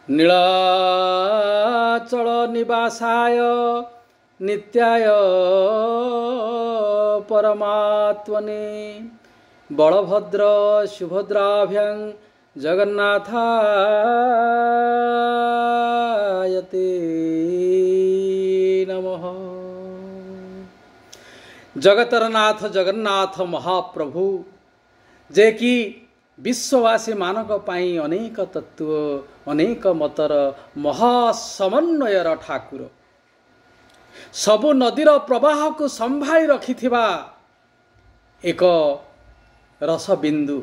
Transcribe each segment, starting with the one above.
नीलाचल निवासाय नित्याय परमात्मने बलभद्र सुभद्राभ्यां जगन्नाथायते नमः। जगतरनाथ जगन्नाथ महाप्रभु जे कि विश्ववासी मानक पाई अनेक तत्व अनेक मतर महासमन्वयर ठाकुर सबु नदीर प्रवाह को संभाली रखिथिबा एक रसबिंदु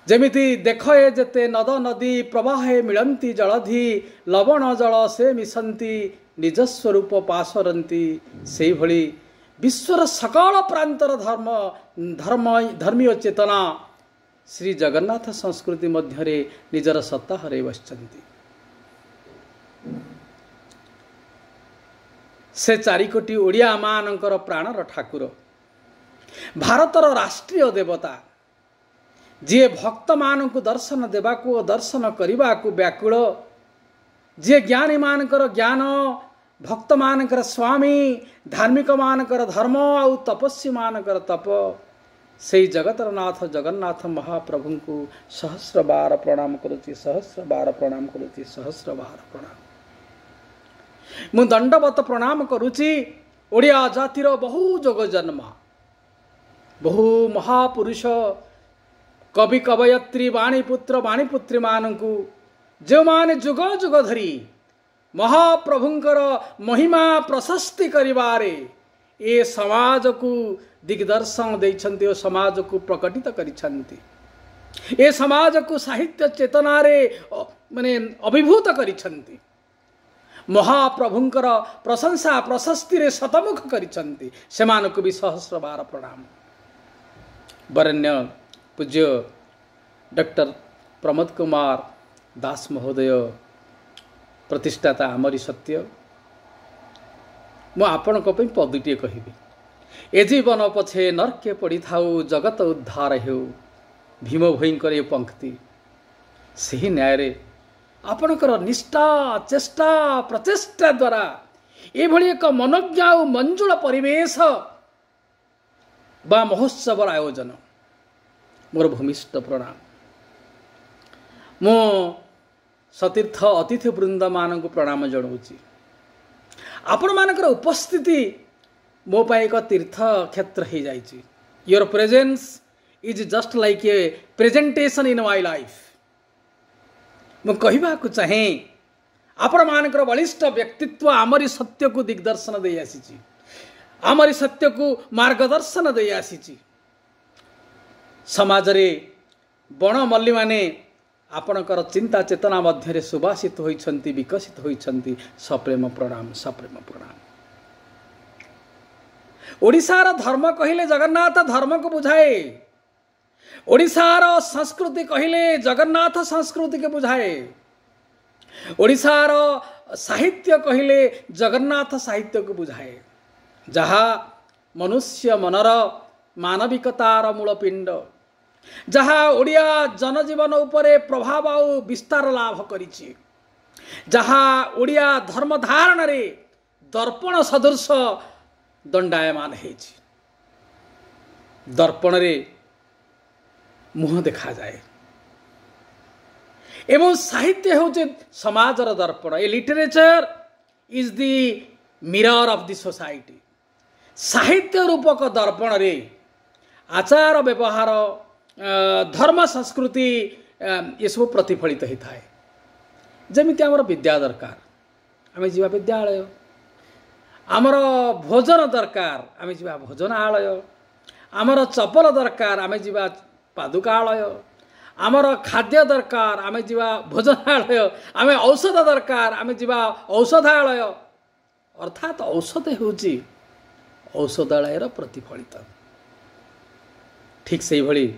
जेमिति देखए जेते नद नदी प्रवाहे मिलंती जलधि लवण जल से मिशंती निज स्वरूप पासरंती से भली विश्वर सकल प्रांतर धर्मीय चेतना श्री जगन्नाथ संस्कृति मध्यरे निजर सत्ता हरै बसिचंती। से 4 कोटी ओडिया मानकर प्राणर ठाकुर भारतर राष्ट्रीय देवता जी भक्त मानक दर्शन देवाकू दर्शन करने व्याकुल जी ज्ञानी मानकर ज्ञान भक्त मानकर स्वामी धार्मिक मानकर धर्म आउ तपस्वी मानकर तप से जगतरनाथ जगन्नाथ महाप्रभु को सहस्र बार प्रणाम करुच्ची सहस्र बार प्रणाम करुच्ची सहस्र बार प्रणाम मु दंडवत प्रणाम करुच्ची। ओडिया जातिर बहु जोग जन्म बहु महापुरुष कवि कवयत्री वाणीपुत्र वाणीपुत्री मानू जो माने जुग जुग धरी महाप्रभुंकर महिमा प्रशस्ति करिवारे ए समाज को दिग्दर्शन देइछन्ति ओ समाज को प्रकटित करिछन्ति ए समाज को साहित्य चेतना रे माने अभिभूत करिछन्ति महाप्रभुंकर प्रशंसा प्रशस्ति रे शतमुख करिछन्ति सेमानकु भी सहस्र बार प्रणाम। वरेण्य पूज्य डॉक्टर प्रमोद कुमार दास महोदय प्रतिष्ठाता आमरी सत्य मु आपण पदुटे कहबी ए जीवन पछे नरके पड़ी थाउ जगत उद्धार हेउ भीम भयंकर ये पंक्ति सही न्याय रे आपणकर निष्ठा चेष्टा प्रचेष्टा द्वारा ये भली एक मनोज्ञ और मंजुल परिवेश बा महोत्सव आयोजन मोर भूमिष्ठ प्रणाम। मो सतीर्थ अतिथि वृंद मान प्रणाम जनाऊँगी। आपण मानकर उपस्थिति मो पाई एक तीर्थ क्षेत्र हो जाइए। Your presence is just like a presentation in my life. मु कहवा चाहे आपण मानकर बलिष्ठ व्यक्तित्व आमरी सत्य को दिग्दर्शन दे आसी आमरी सत्य को मार्गदर्शन दे आसी समाज रे बण मल्ली माने आपणकर चिंता चेतना मध्य सुभाषित होइछन्ति विकसित होइछन्ति सप्रेम प्रणाम सप्रेम प्रणाम। ओडिशार धर्म कहिले जगन्नाथ धर्म को बुझाए ओडिशार संस्कृति कहिले जगन्नाथ संस्कृति के बुझाए ओडिशार साहित्य कहिले जगन्नाथ साहित्य को बुझाए जहा मनुष्य मनर मानविकतार मूलपिंड जहाँ ओडिया जनजीवन उपरे प्रभाव और विस्तार लाभ करिछि जहाँ ओडिया धर्म धारण रे दर्पण सदृश दंडायमान हेछि दर्पण रे मुह देखा जाए एवं साहित्य होचे समाजर दर्पण ए literature is the mirror of the society साहित्य रूपक दर्पण रे आचार व्यवहार धर्म संस्कृति ये सब प्रतिफलित होता है जमीती आमर विद्या दरकार आम जा विद्यालय आमर भोजन दरकार आम जा भोजनालय आमर चपल दरकार आम जा पादुकालय आमर खाद्य दरकार आम जा भोजनालय आम औषध दरकार आम जा औषधालय अर्थात औषध होची औषधालयर प्रतिफलित ठीक से भली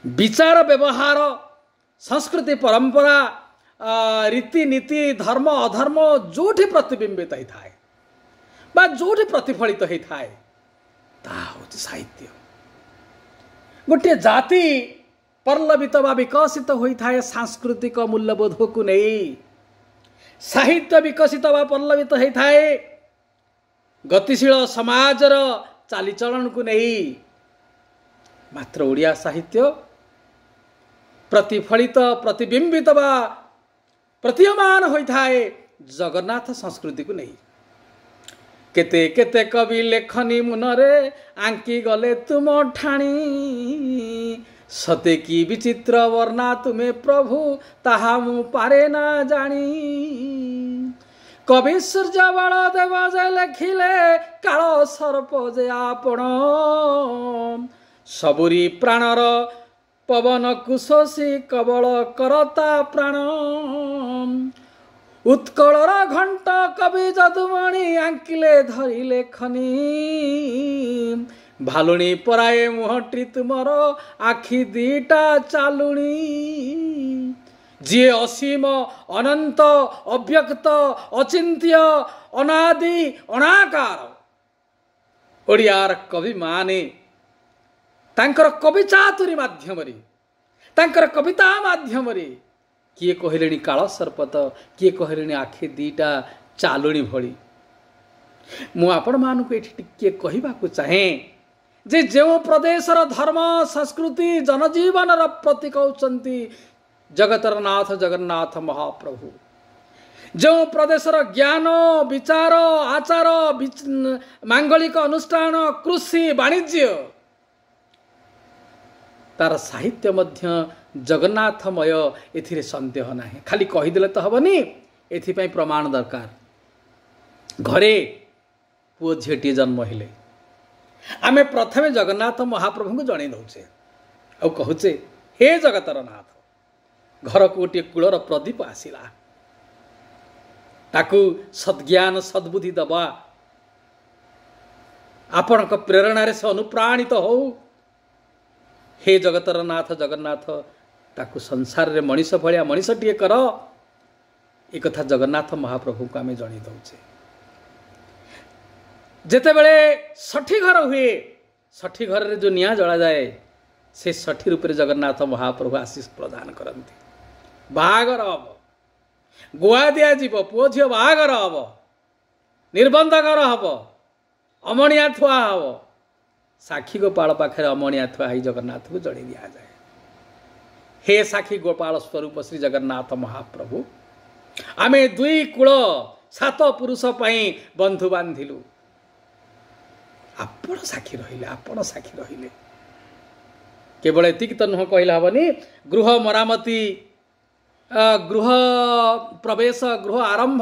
विचार व्यवहार संस्कृति परंपरा रीतिनीति धर्म अधर्म जोठी प्रतिबिंबित होता है बा जोठी प्रतिफलित होता है ता होची साहित्य। गोटे जाति पल्लवित बा विकसित होता है सांस्कृतिक मूल्यबोध को नहीं। साहित्य विकसित बा पल्लवित होता है गतिशील समाजर चालीचलन को नहीं। मात्र ओडिया साहित्य प्रतिफलित प्रतिबिंबित बा प्रतीयमान होता है जगन्नाथ संस्कृति को नहीं। केते केते कवि लेखनी मुनरे आंकी गले तुम ठाणी सते की विचित्र वर्णा तुम्हें प्रभु ताहा मु पारे ना जानी। कवि सूर्य बल देव जे लेखिले काल सर्प जे आपण सबुरी प्राणर पवन कुशोषी कबल करता प्राण। उत्कलर घंट कवि जदुमणि आंकिले धरिले खनी भालुणी पराए मुहटी तुमर आखि दीटा चालुणी। जी असीम अनंत अव्यक्त अचिंत्य अनादि अनाकार ओडियार कवि माने तांकर कवि चातुरी माध्यम तांकर कविता माध्यम किए कहले काल सर्पत किए कहले आखि दीटा चालुणी भली। मु आपण मानक ये कहवा चाहे जे जो प्रदेशर धर्म संस्कृति जनजीवन प्रतीक होती जगतर नाथ जगन्नाथ महाप्रभु। जो प्रदेशर ज्ञान विचार आचार मांगलिक अनुष्ठान कृषि वाणिज्य तार साहित्य मध्य जगन्नाथमय एथिरे संदेह ना। खाली कहीदेले तो हेनी एथिपाई प्रमाण दरकार। घरे पुओ झीटी जन्म हेले आमे प्रथमे जगन्नाथ महाप्रभु को जणै दउछे और कहूचे हे जगतर नाथ। घर को गोटे कूलर प्रदीप आसिला ताकू सद्ज्ञान सद्बुद्धि दबा आपण प्रेरणा से अनुप्राणित हो। हे जगतर नाथ जगन्नाथ ताकू संसार रे मनीष भलिया मनीषटीए कर एक कथा जगन्नाथ महाप्रभु को आम जन दौचे। जेते बेले षठी घर हुए षठी घर रे जो निया जला जाए से षठी रूप जगन्नाथ महाप्रभु आशीष प्रदान करती। बाहागर हम गुआ दिया जीव पुओ झील बाहागर हम निर्बंधकर हम अमणिया थुआ हम साक्षी गोपाल पाखे अमणिया थुआ ही जगन्नाथ को जड़ी दिया जाए। हे साक्षी गोपाल स्वरूप श्री जगन्नाथ महाप्रभु आमे दुई कूल सात पुरुष पाई बंधु बांधिलु आपण साक्षी रहिले आपण साक्षी रहिले। केवल एतिक तो नुह कहला हबनी गृह मरामती गृह प्रवेश गृह आरंभ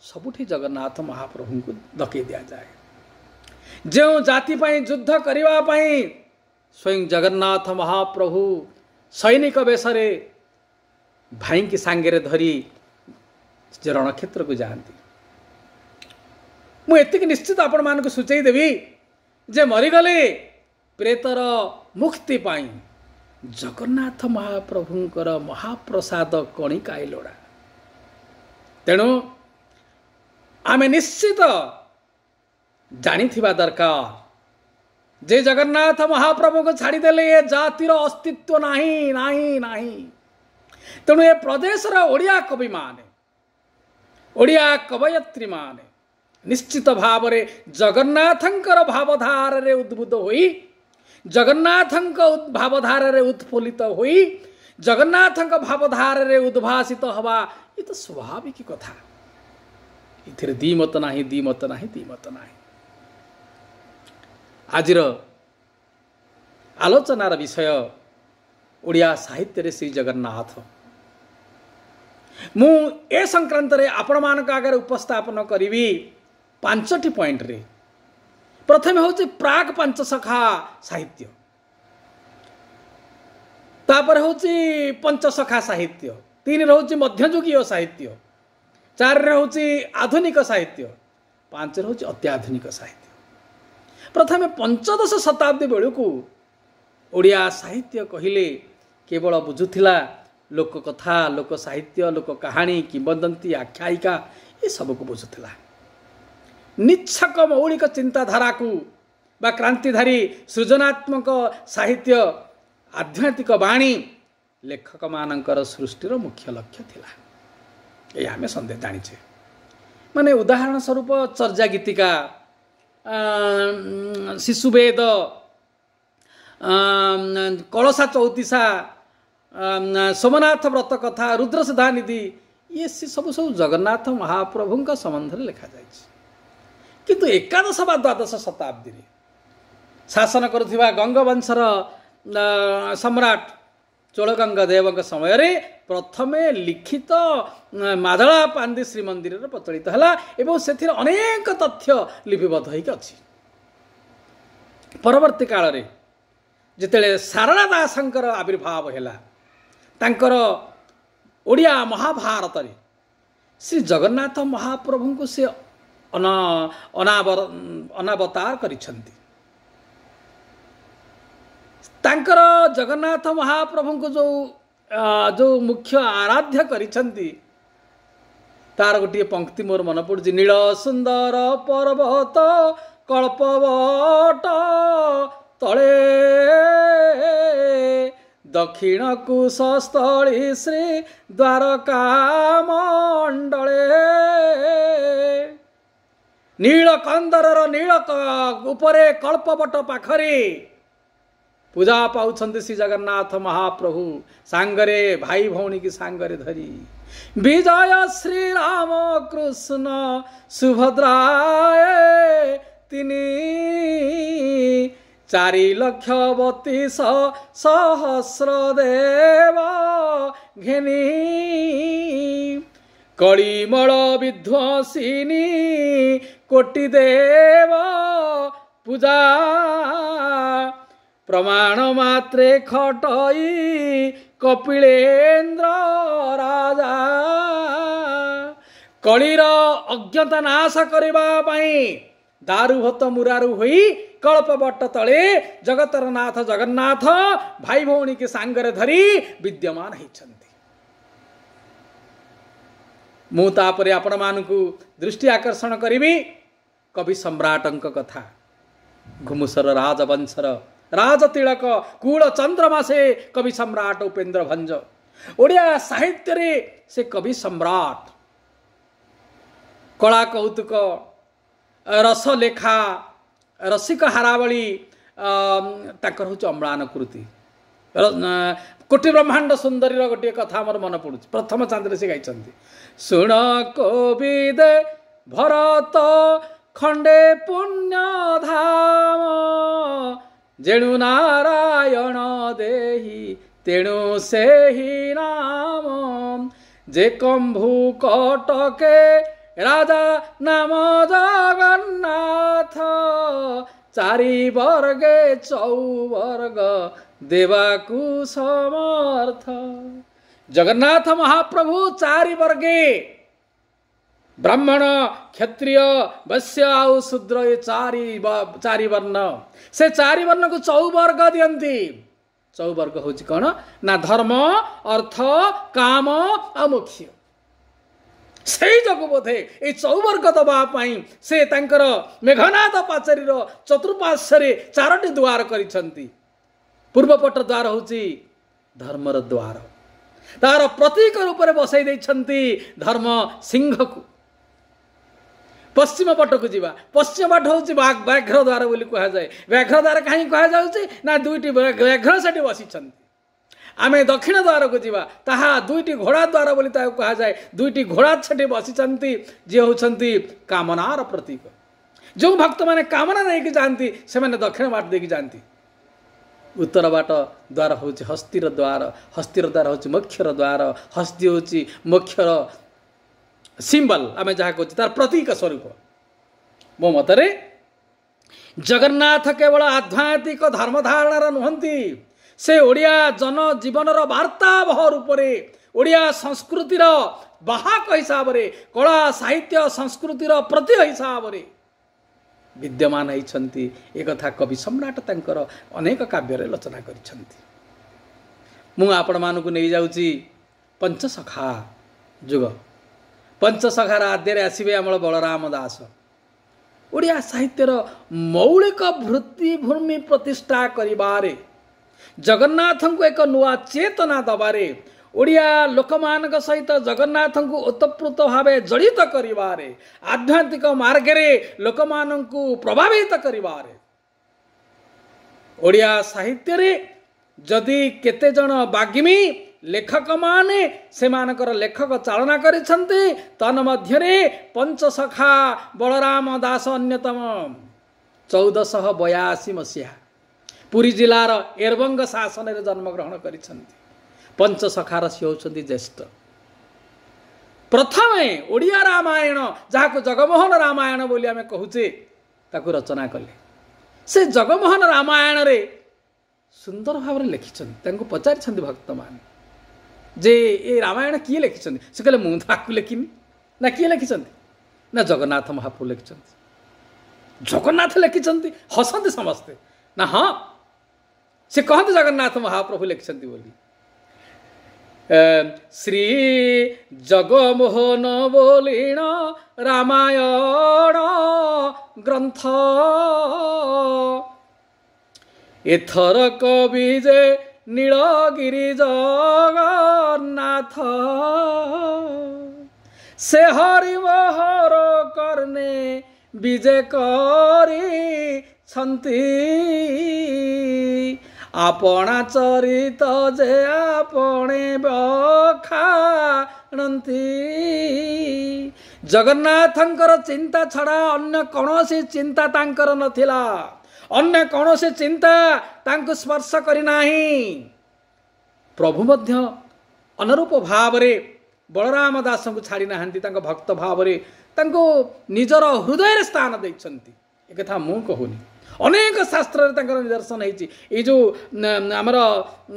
सबुठी जगन्नाथ महाप्रभु को डके दिया जाए। जो जाति पाई युद्ध करिवा पाई स्वयं जगन्नाथ महाप्रभु सैनिक बेसरे भाई की सांगे धरी रणक्षेत्र को जाती। मुझे निश्चित आपण मान सूचई देवी जे मरीगले प्रेतर मुक्ति पाई जगन्नाथ महाप्रभुंकर महाप्रसाद कणिकाए लोड़ा। तेणु आमे निश्चित जानी दरकार जे जगन्नाथ महाप्रभु को छाड़ीदेले ये जातिर अस्तित्व नाही नाही नाही। तेणु ए प्रदेशर ओडिया कवि माने ओडिया कवयत्री माने निश्चित भाव रे जगन्नाथंकर भावधार रे उद्बुद्ध होई जगन्नाथंक भावधार रे उत्फुल्लित होई जगन्नाथंक भावधार रे उद्भासित हवा ये तो स्वाभाविक कथा। इथिरे दीमत नाही दीमत नाही दीमत नाही। आजिर आलोचनार विषय ओडिया साहित्य रे श्री जगन्नाथ। मु ए संक्रांत रे आपण मानक आगे उपस्थापन करी 5टी पॉइंट रे। प्रथम होची प्राग पंचसखा साहित्य तापर होची पंचसखा साहित्य 3 होची मध्ययुगीय साहित्य 4 होची आधुनिक साहित्य 5 होची अत्याधुनिक साहित्य। प्रथमे 15 शताब्दी बेलू ओडिया साहित्य कहले केवल बुझुथिला लोक कथा लोक साहित्य लोक कहानी किंवदंती आख्यायिका ये सब को बुझुथिला। निच्छक मौलिक चिंताधारा को बा क्रांतिधारी सृजनात्मक साहित्य आध्यात्मिक बाणी लेखक मानकर सृष्टिर मुख्य लक्ष्य थिला। ये आमे संदेह जानिछे। माने उदाहरण स्वरूप चर्या गीतिका, शिशुवेद, कलसा चौतीसा, सोमनाथ व्रत कथा, रुद्रसुधा निधि, ये सब सब जगन्नाथ महाप्रभु का संबंध लिखा जाए। किंतु एकादश बा द्वादश शताब्दी शासन करुथिबा गंगवंशर सम्राट चोलगंगदेव समय रे प्रथमे लिखित मादला पांदी श्रीमंदिर प्रचलित है एवं से अनेक तथ्य लिपिबद्ध होइक अछि। परवर्ती काल रे जिते सारला दासंकर आविर्भाव हैला तांकर ओडिया महाभारत रे श्री जगन्नाथ महाप्रभु को से अनावतार करिछंती। तांकर जगन्नाथ महाप्रभु को जो मुख्य आराध्य करिछंती तार गोटे पंक्ति मोर मन पड़ुछि। नील सुंदर पर्वत कल्पवट तले दक्षिण कुशस्थली श्री द्वारका मंडले। नीलकंदर नील उपरे कल्पवट पाखरे पूजा पाउछन्ति श्री जगन्नाथ महाप्रभु सांगरे भाई भौणी की सांगरे धरी। विजय श्री राम कृष्ण सुभद्राए तिनी 4,32,000 सहस्र देव घेनी। कलिमल विध्वसिनी कोटि देव पूजा प्रमाण मात्रे खटई कपिलेन्द्र राजा। कलिर अज्ञता नाश करबा पई दारुभत मुरारु होई कल्पवट तले जगतर नाथ जगन्नाथ भाई भौणी के सांगरे धरी विद्यमान होइछन्ति। मु तापरे आपण मानकु दृष्टि आकर्षण करिबी कवि सम्राटंक कथा। घुमुसर राजवंशर राजतिलक कूल चंद्रमा से कवि सम्राट उपेन्द्र भंज। ओडिया साहित्य रे से कवि सम्राट कला कौतुक रस लेखा रसिक हारावली ताकर हूँ अम्लान कृति। कोटि ब्रह्मांड सुंदरी गोटे कथा मोर मन पड़ुछि। प्रथम चांद्र से गाई शुण कोविद भरत खंडे पुण्य धाम जेणु नारायण देहि तेणु से ही नाम। जे कंभु कटके राजा नाम जगन्नाथ 4 वर्गे चौवर्ग देवाकु समर्थ। जगन्नाथ महाप्रभु 4 वर्गे ब्राह्मण क्षत्रिय वैश्य आउ शूद्र ये 4 वर्ण से 4 वर्ण को चौवर्ग दियंती। चौवर्ग होची कौन ना धर्म अर्थ काम आ मोक्ष। से जग बोधे ये चौवर्ग दवाई से तांकर मेघनाथ पाचरी चतुर्पार्श्वे 4टी द्वार करिसंती। पूर्वपट द्वार होची धर्मर द्वार तार प्रतीक रूप में बसई देइछंती धर्म सिंह को। पश्चिम पट को जीवा पश्चिम पट हूँ व्याघ्र द्वार बोली कह जाए। व्याघ्र द्वार कहीं कह जाउछि ना 2टी व्याघ्र सेठी बसिछंती। आमे दक्षिण द्वार को जीवा ताहा 2टी घोड़ा द्वार बोली ताको कह जाए। 2टी घोड़ा सेठी बसिछंती जे होछंती कामनार प्रतीक। जो भक्त माने कामना नहीं कि जानती से माने दक्षिण बाट देकी जानती। उत्तर बाट द्वार हूँ हस्तिर द्वार। हस्तिर द्वार हूँ मोक्षर द्वार। हस्ती हूँ मोक्षर सिंबल आमे जहाँ कहूँ तार प्रतीक स्वरूप। मो मतरे जगन्नाथ केवल आध्यात्मिक धर्म धारणार नुहंती से ओडिया जन जीवनर वार्तावह रूप में ओडिया संस्कृतिर बाहक हिसाब से कला साहित्य संस्कृतिर प्रति हिसाब से विद्यमान होइछन्ति। एक कथा कवि सम्राट तांकर अनेक काव्य रचना करिछन्ति। मु आपण मानकु नै जाउची पंचसखा जुग। पंचसखार आद्य आसबे आमर बलराम दास। ओडिया साहित्यर मौलिक वृत्ति भूमि प्रतिष्ठा करिबारे जगन्नाथ को एक नुआ चेतना दबारे ओडिया लोक मान सहित जगन्नाथ को ओतप्रोत भाव जड़ित करिवारे आध्यात्मिक मार्गरे लोक मान प्रभावित करिवारे ओडिया साहित्य रे जदि केते जन बाग्मी लेखक माने सेमानकर लेखक चालना करिसंते तन मध्यरे पंचसखा बलराम दास अन्यतम 1482 मसीहा पुरी जिलार एरबंग शासन रे जन्म ग्रहण करिसंते पंचसखार सी होउछंती ज्येष्ठ प्रथमे ओडिया रामायण जहाको जगमोहन रामायण बोली आमे कहूचे ताकू रचना कले से जगमोहन रामायण रे सुंदर भाव रे लिखिछंती तांको पचारिछंती भक्त मान जे ए रामायण किए लिखिछंती से कहले मु ताकू लिखिनी ना किए लिखिछंती ना जगन्नाथ महाप्रभु लिखिछंती जगन्नाथ लिखिछंती हसंती समस्ते ना हाँ से कहते जगन्नाथ महाप्रभु लिखिछंती बोली श्री जगमोहन बोलिण रामायण ग्रंथ एथर कवि जे नीलगिरी जगन्नाथ से हरिमोहर कर्णे विजय करी छंती आपणा चरित जे आपणे बखाणती जगन्नाथंकर चिंता छड़ा अन्य कौनसी चिंता तांकर नथिला अन्य कौनसी चिंता तांको स्पर्श करी नाही प्रभु मध्य अनुरूप भाव रे बलराम दास को छाड़ी नाहंती तांको भक्त भाव रे तांको निजर हृदय रे स्थान दैछंती ए कथा मु कहूनी अनेक शास्त्र निदर्शन है जो आमर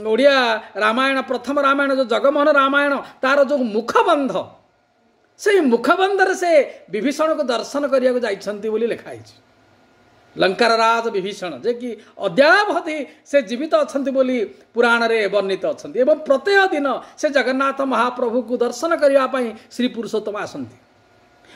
ओडिया रामायण प्रथम रामायण जो जगमोहन रामायण तार जो मुखबंध से मुखबंध से विभीषण को दर्शन करने जाइछंती बोली लिखाई लंकार राज विभीषण जे कि अद्यावधि से जीवित अछंती बोली पुराण रे वर्णित अछंती एवं प्रत्येक दिन से जगन्नाथ महाप्रभु को दर्शन करने पाई श्री पुरुषोत्तम आसंती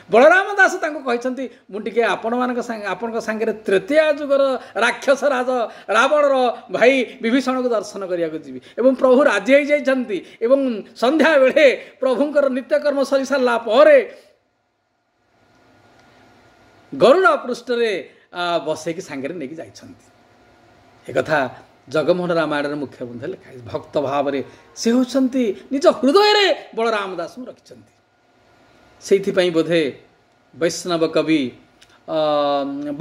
बलराम दास कहते मुझे आपण मान सांगे तृतीय जुगर राक्षस राज रावणर भाई विभीषण को दर्शन करने जी एवं प्रभु राजी हो जाती एवं संध्या बेले प्रभुंकर नित्यकर्म सरी सारा पर गरुड़ पृष्ठ बसैकी सांगे नहीं जाइछंती एक जगमोहन रामायण मुख्य बंध लिखा भक्त भाव से होती निज हृदय रे बलराम दास रखिछंती से बोधे वैष्णव कवि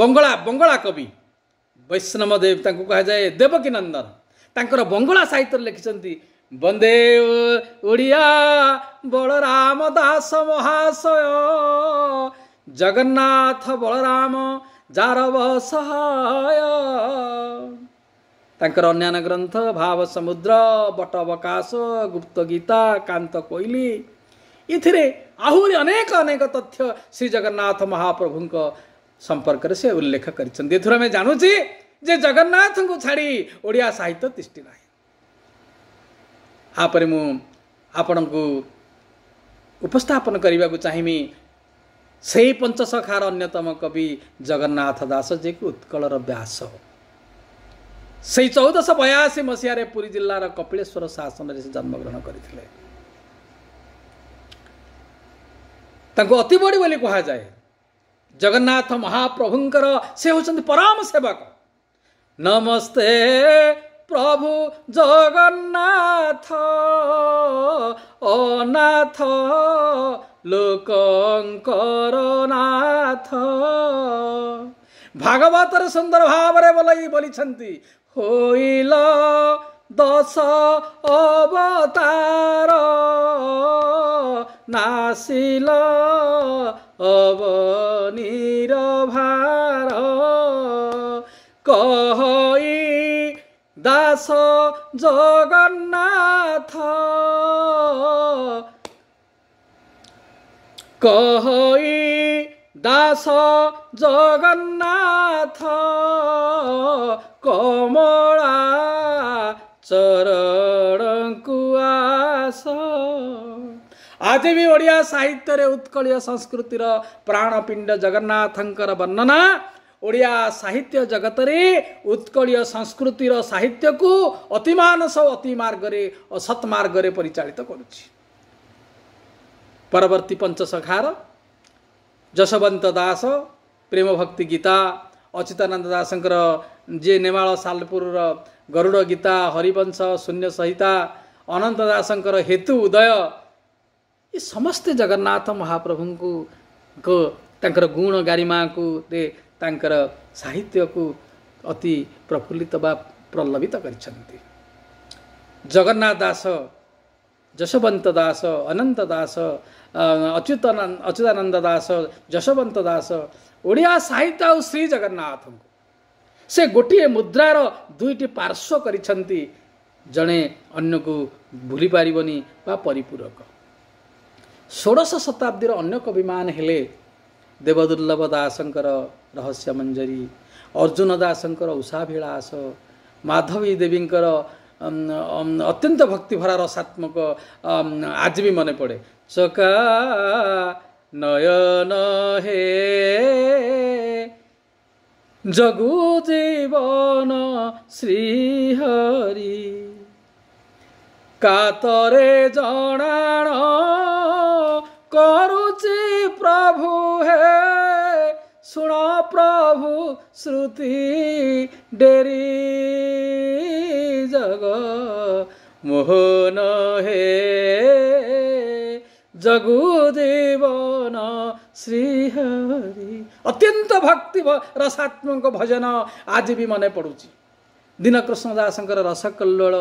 बंगला कवि वैष्णव देव कहा जाए देवकी नंदन तांकर बंगला साहित्य लिखिछंती वंदे ओडिया बलराम दास महाशय जगन्नाथ बलराम जार सहाय तांकर अन्यान्य ग्रंथ भाव समुद्र बटवकाश गुप्त गीता कांत कोइली इथिरे आहुरी अनेक अनेक तथ्य श्री जगन्नाथ महाप्रभु संपर्क से उल्लेख कर जानूची जे जगन्नाथ को छाड़ी ओडिया साहित्य तिष्ठि ना आपरे मु आपण को उपस्थापन करने को चाहिए से पंचसखार अन्यतम कवि जगन्नाथ दास जे कि उत्कलर व्यास से 1482 मसीह पुरी जिलार कपिलेश्वर शासन से जन्मग्रहण करते अति बड़ी बोली कहा जाए जगन्नाथ महाप्रभुंकर से होचंती परम सेवक नमस्ते प्रभु जगन्नाथ अनाथ लोकंकर नाथ भागवतर सुंदर भाव बोली छंती होइल 10 अवतार नासिल अवनीर भार कहई दास जगन्नाथ कहई दास जगन्नाथ कमला चरण कुआस आज भी ओडिया साहित्य रे उत्कलीय संस्कृतिर प्राणपिंड जगन्नाथंकर वर्णना ओडिया साहित्य जगत रे उत्कलीय संस्कृतिर साहित्य को अतिमानस अति मार्ग रे असत मार्ग रे परिचालित करुछि। परवर्ती पंचसखार जशवंत दास प्रेम भक्ति गीता, अच्युतानंद दासंकर जे नेमाल सालपुर गरुड़ गीता, हरिवंश, शून्य संहिता, अनंत दासंकर हेतु उदय, ये समस्त जगन्नाथ महाप्रभु को तांकर गुण गारिमा को दे तांकर साहित्य को अति प्रफुल्लित बा प्रलभित करिसंती। जगन्नाथ दास, जशवंत दास, अनंत दास, अच्युतानंद दास, जशवंत दास ओडिया साहित्य और श्री जगन्नाथ से गोटे मुद्रार दुईटी पार्श्व करिसंती, जणे अन्य को भूली पारिबनी बा परिपूरक। 16 शताब्दीर अन्य कविमान हेले देवदुर्लभ दासंकर रहस्य मंजरी, अर्जुन दासंकर उषाभिलाष, माधवी देवींकर अत्यंत भक्तिभरा रसात्मक आज भी मन पड़े। चका नयन हे जगु जीवन श्रीहरि, कातरे जणाण करुचि प्रभु हे, सुण प्रभु श्रुति डेरी जग मोहन हे जगु जीवन श्रीहरि। अत्यंत भक्ति रसात्मक भजन आज भी मन पड़ुची। दीनकृष्ण दासंकर रसकल्लोल,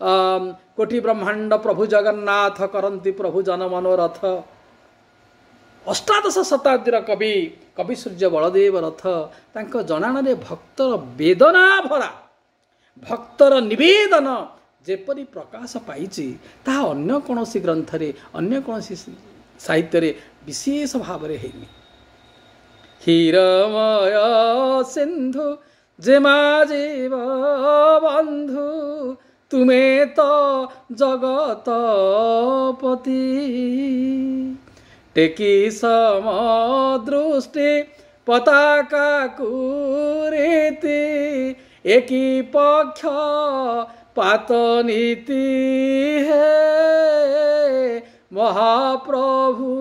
कोटि ब्रह्मांड प्रभु जगन्नाथ करंती प्रभु जन मनोरथ, अष्टादश शताब्दीर कवि कवि सूर्य बलदेव रथ तांको जनाणरे भक्तर वेदना भरा भक्तर निवेदन जेपरी प्रकाश पाइछि ताहा अन्य कोनोसी ग्रंथरे अन्य कोनोसी साहित्यरे विशेष भाव रे हेनी। हीरमय सिंधु जेमा जीव बंधु, तुमे तो जगत पति, टेकी समदृष्टि पताका कुरीति, एकी पक्ष पात नीति है महाप्रभु,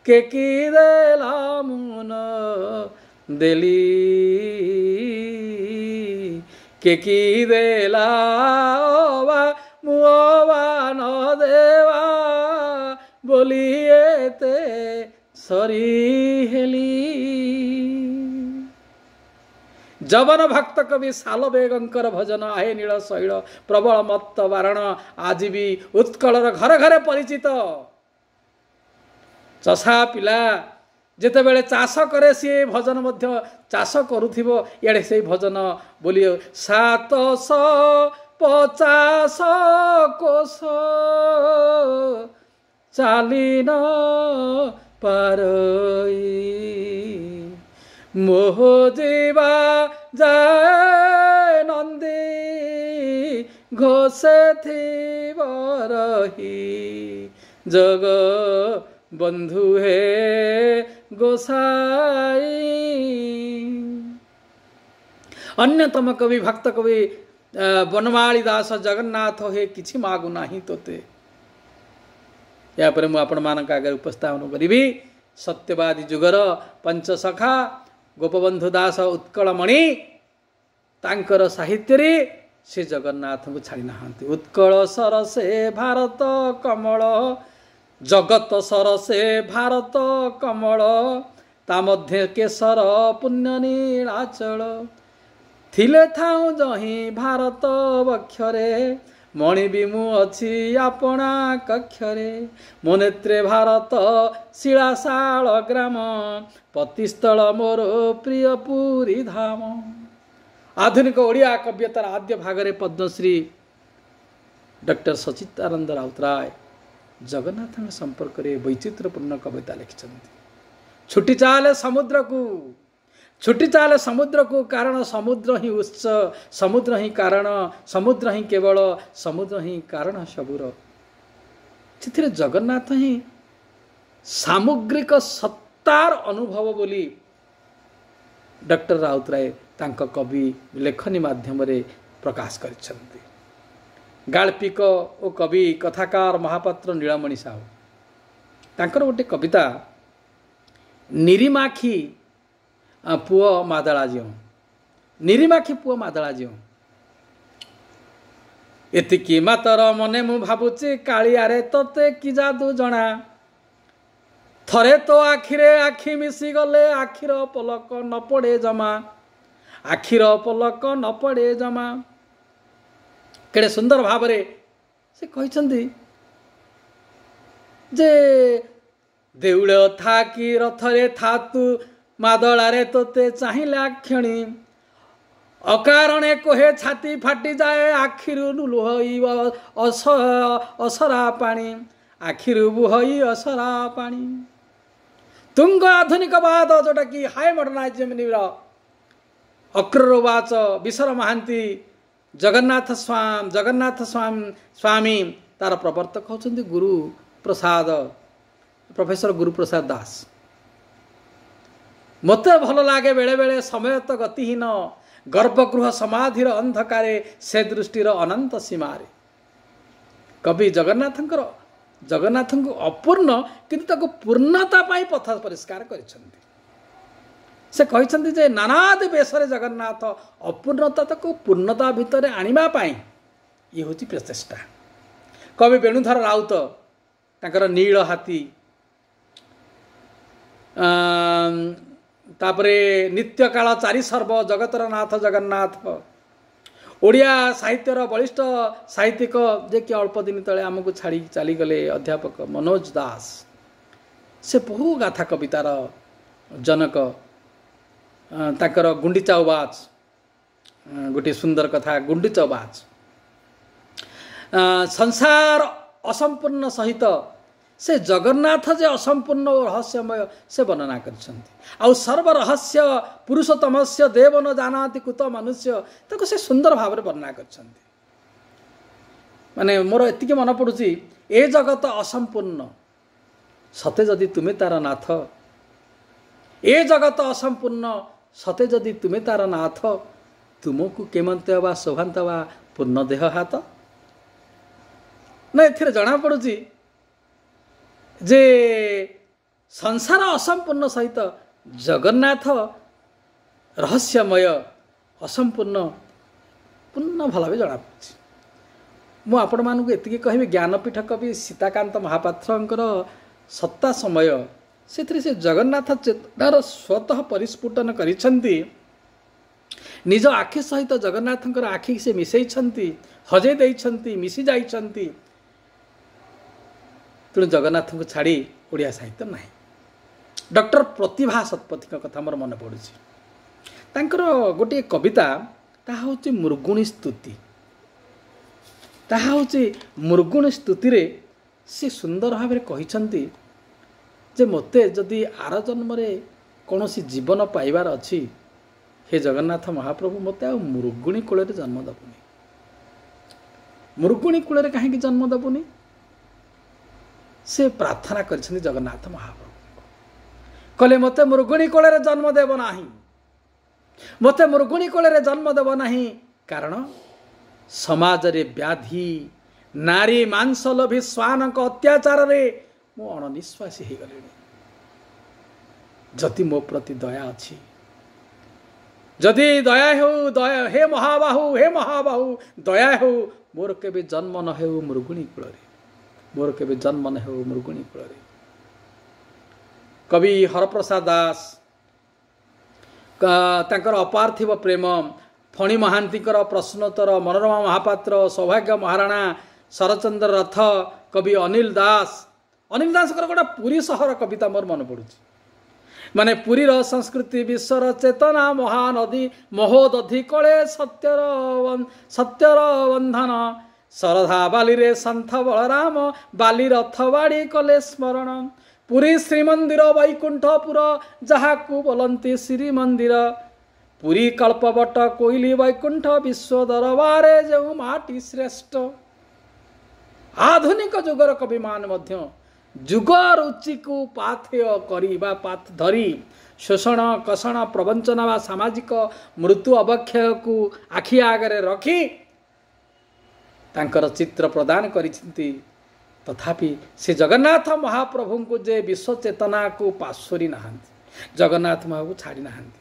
के की देला मुन देली, के की देला मुआ न देवा, बोलिए ते सरी हेली। जवन भक्त कवि साल बेगंकर भजन आहे नील शैल प्रबल मत्त वारण, आज भी उत्कलर घर घरे परिचित। चषा पिला जेते बेले चाष करे सी भजन मध्य चाष करुथिबो, इयाडे से भजन बोलियो 750 कोश चालीन पारई, मोह जीवा जाए नंदी, घोषे थी बरही, जग बंधु हे गोसाई। अन्यतम कवि भक्त कवि बनमाली दास जगन्नाथ हे किछि मागु नाही तोते। या पर मु आपण मानक आगे उपस्थापन करिबी सत्यवादी जुगर पंचसखा गोपबंधु दास उत्कलमणि तांकर साहित्य रे से जगन्नाथ को छाड़ी नहांती। उत्कल सरसे भारत कमल, जगत सरसे भारत कमल, ता मध्य केशर पुण्य नीलाचल, थिले थाउ जही भारत वक्षरे, मणि बिमु अछि आपणा कक्षरे, मो नेत्रे भारत शिलाशाल ग्राम, पतिस्थल मोर प्रिय पुरी धाम। आधुनिक ओडिया कव्यतार आद्य भागरे पद्मश्री डॉक्टर सचिदानंद राउतराय जगन्नाथ संपर्क में वैचित्रपूर्ण कविता लिखिछन्ति। छुट्टी चाले समुद्र को, छुट्टी चाले समुद्र को, कारण समुद्र ही उत्स, समुद्र ही कारण, समुद्र ही केवल, समुद्र ही कारण सबुर। चिथिरे जगन्नाथ ही सामुग्रिक सत्तार अनुभव बोली डॉक्टर राउतराय तांको कवि लेखनी माध्यम रे प्रकाश करिसेंती। गाल्पिक ओ कवि कथाकार महापात्र नीलमणि साहू तांकर गोटे कविता निरीमाखी पुओ मादळा जिउ, निरीमाखी पुओ मादळा जिउ, एतिकी मातर मने मु भाबुची कालियारे तोते कि जादू जणा, थरे तो आखिरे आखि मिसी गले आखिर पलक न पड़े जमा, आखिर पलक न पड़े जमा। केड़े सुंदर भाव से कहते जे देउल था कि रथरे था तू मादलारे तोते चाहिला क्षणी, अकारणे कोहे छाती फाटी जाए आखिरु लुहई असरा पानी, आखिरु बुहई असरा पानी। तुंग आधुनिकवाद जोटा कि हाई मॉडर्नाइजेशन अक्रोवाच विशर महांती जगन्नाथ स्वामी तार प्रवर्तक होचंदी गुरु प्रसाद, प्रोफेसर गुरु प्रसाद दास। मते भल लागे बेले बेले समय तो गतिहीन गर्भगृह समाधिर अंधकारे से दृष्टिर अनंत सीमारे। कवि जगन्नाथंकर जगन्नाथ को अपूर्ण किंतु ताको पूर्णता पाई पथ परिष्कार करिसेंती। से कहते जे नानादि बेशरे जगन्नाथ अपूर्णता को पूर्णता भितर आनिबा पाई ये होची प्रचेष्टा। कवि वेणुधर राउत तांकर नील हाथी तापरे नित्य काल चारि सर्व जगतर नाथ जगन्नाथ, ओडिया साहित्यर बलिष्ठ साहित्यिक जे कि अल्प दिन तले आमको छाड़ी चली गले अध्यापक मनोज दास, से बहु गाथा कवितार जनक। ताकर गुंडीचा उवाच गोटे सुंदर कथा, गुंडीचा उवाच संसार असंपूर्ण सहित से जगन्नाथ जे असंपूर्ण और रहस्यमय से वर्णना करछंती। आउ सर्व रहस्य पुरुषोत्तमस्य देव न जानाति कुत मनुष्य ताको से सुंदर भाव में वर्णना करछंती। माने मोर एतिके मन पड़ुची ए जगत असंपूर्ण सते जदि तुमे तार नाथ, ए जगत असंपूर्ण सते जदि तुमे तार नाथ, तुमको केमंते बा शोभांत बा पूर्ण देह हाथ। ना एथिरे जना पड़ुची जे संसार असंपूर्ण सहित जगन्नाथ रहस्यमय असंपूर्ण पूर्ण भल भाव जना पड़ी। मु आपण मानक एतिके कहबी ज्ञानपीठ कवि सीताकांत महापात्रंकर सत्ता समय से जगन्नाथ चेतनार स्वतः परिस्फुटन करिसेंती। निज आखि सहित जगन्नाथंकर आखि से मिसैछंती, हजे देइछंती, मिसी जाइछंती। तेणु जगन्नाथ को छाड़ी ओडिया साहित्य ना। डॉक्टर प्रतिभा शतपथी कथा मोर मन पड़ुछि। तांकर गोटे कविता ताहा होछि मृगुणी स्तुति। ताहा होछि मृगुणी स्तुति रे से सुंदर भाव में कहिछंती जे मते जदि आर जन्म रे कौनसी जीवन पाइबार अछि, हे जगन्नाथ महाप्रभु मते आ मृगुणी कूल जन्म दबुनी। मृगुणी कूल कहीं जन्म दबुनी से प्रार्थना करिसेंती जगन्नाथ महाप्रभु। कहले मते मृगुणी कूल जन्म देव नाही, मते मृगुणी कूल जन्म देव नाही, कारण समाज रे व्याधि नारी मांसलोभी स्वान अत्याचार रे मु अणनिश्वासी हो गले। जदि मो प्रति दया अच्छी, जदि दया हो, दया हे महाबाहु, हे महाबाहु दया हो, मोर केबे जन्म न हो मृगुणी कूल, मोर केबे जन्म न हो मृगुणी कूल। कवि हरप्रसाद दास तांकर अपार्थिव प्रेम, फणी महांतीकर प्रश्नोत्तर, मनोरमा महापात्र, सौभाग्य महाराणा, शरचंद्र रथ, कवि अनिल दास गोटे पुरी सहर कविता मोर मन पड़ुछि। माने पुरीर संस्कृति विश्वर चेतना महानदी महोदधि कले सत्यर बंधन, शरधा बाली रे सन्थ बलराम बाली रथ बाड़ी कले स्मरण। पुरी श्रीमंदिर वैकुंठपुर जहाकू बोलंती श्रीमंदिर, पुरी कल्पवट कोइली वैकुंठ विश्व दरबारे जो माटी श्रेष्ठ। आधुनिक जुगर कवि मान मध्य जुग रुचि को पाथेय करी बा पाथ धरी शोषण कषण प्रवंचना बा सामाजिक मृत्यु अवक्षय को आखि आगे रखी तांकर चित्र प्रदान करिसेंती। तथापि से जगन्नाथ महाप्रभु को जे विश्व चेतना को पाश्वरी नहांती, जगन्नाथ महाप्रभु छाड़ी नहांती।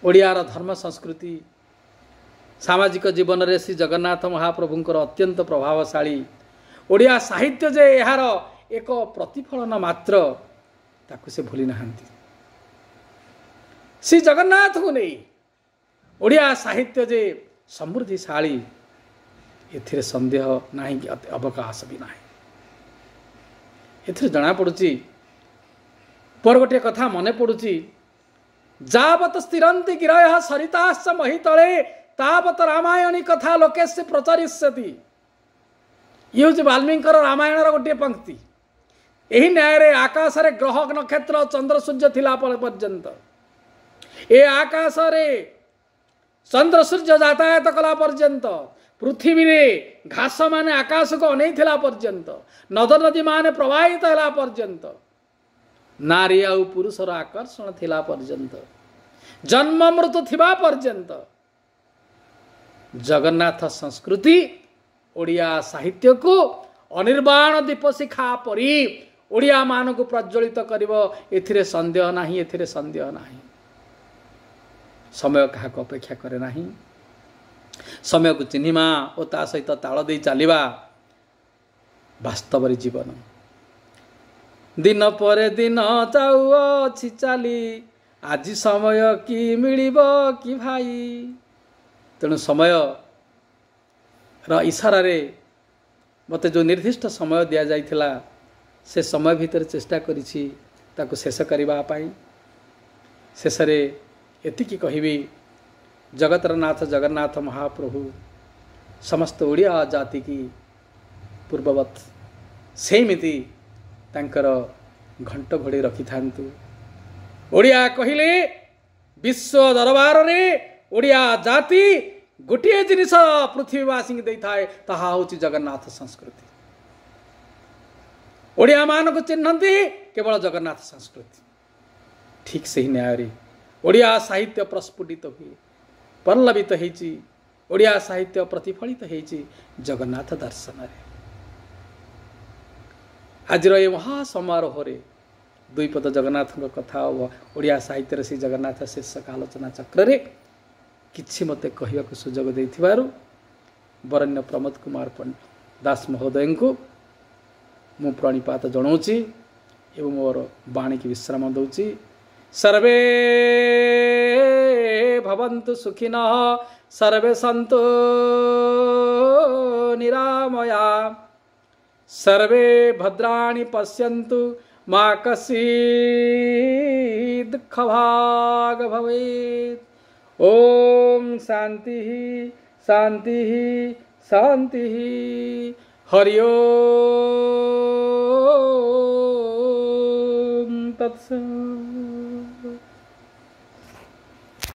ओडियार धर्म संस्कृति सामाजिक जीवन रे श्री जगन्नाथ महाप्रभुंकर अत्यंत प्रभावशाली। ओडिया साहित्य जे यार एक प्रतिफलन मात्र ताकू से भूली नहांती। श्री जगन्नाथ को नहीं ओडिया साहित्य जे समृद्धिशाली एथिरे संदेह नहीं कि अवकाश भी नहीं। एथिरे जना पड़ुची पर गोटे कथा मने पड़ुची, जावत स्थिरंति गिरयः सरिताश्च महितले तावत रामायणी कथा लोकेश प्रचरिष्यति। ये हूँ वाल्मीकि रामायण गोटे पंक्ति। यही न्याय रे आकाश रे ग्रह नक्षत्र चंद्र सूर्य थिला पर्यंत ए आकाश रे चंद्र सूर्य यातायात कला पर्यंत पृथ्वी रे घास माने आकाश को अनै थिला पर्यंत नद नदी माने प्रवाहित होला पर्यंत नारी आ पुरुषर आकर्षण थिला पर्यंत जन्म मृत्यु थिबा पर्यंत जगन्नाथ संस्कृति ओडिया साहित्य को अनिर्वाण दीप शिखा परी ओडिया मान को प्रज्वलित करिवो। एथिरे संदेह नाही, एथिरे संदेह नाही। समय क्या अपेक्षा करे नाही। समय को चिन्हिमा और ता सहित ताल दे चलिबा वास्तव जीवन। दिन पर दिन जाऊँगी चली आज समय कि मिलिबो कि भाई। तेणु समय इशारा रे मते जो निर्दिष्ट समय दिया जाइथिला से समय भीतर चेष्टा करिछि ताको शेष करिबा पाई। शेष रे एतिकी कहिबी जगतर नाथ जगन्नाथ महाप्रभु समस्त ओडिया जाति की पूर्ववत सेमिति तांकर घंट घोड़ी रखि थांतु। ओडिया कहिले विश्व दरबार रे ओडिया जाति गोटे जिनिस पृथ्वीवासी दे थाए ताहा होची जगन्नाथ संस्कृति। ओडिया मान को चिन्हती केवल जगन्नाथ संस्कृति। ठीक से ही न्याय ओडिया साहित्य प्रस्फुटित हुए पल्लवित होईची। ओडिया साहित्य प्रतिफलित होईची जगन्नाथ दर्शन रे। आज ये महासमारोह रे दुईपद जगन्नाथ कथा ओडिया साहित्य से जगन्नाथ शीर्षक आलोचना चक्र रे किछि मते कहवा को सुजोग देथिबारु वरण्य प्रमोद कुमार दास महोदय को मु प्रणिपात जनाऊँगी एवं मोर वाणी की विश्राम दूची। सर्वे भवन्तु सुखिनः सर्वे सन्तु निरामया सर्वे भद्राणि पश्यन्तु मा कश्चित् दुःखभाग् भवेत्। ओम शांति शांति शांति। हरि ओम तत्सत्।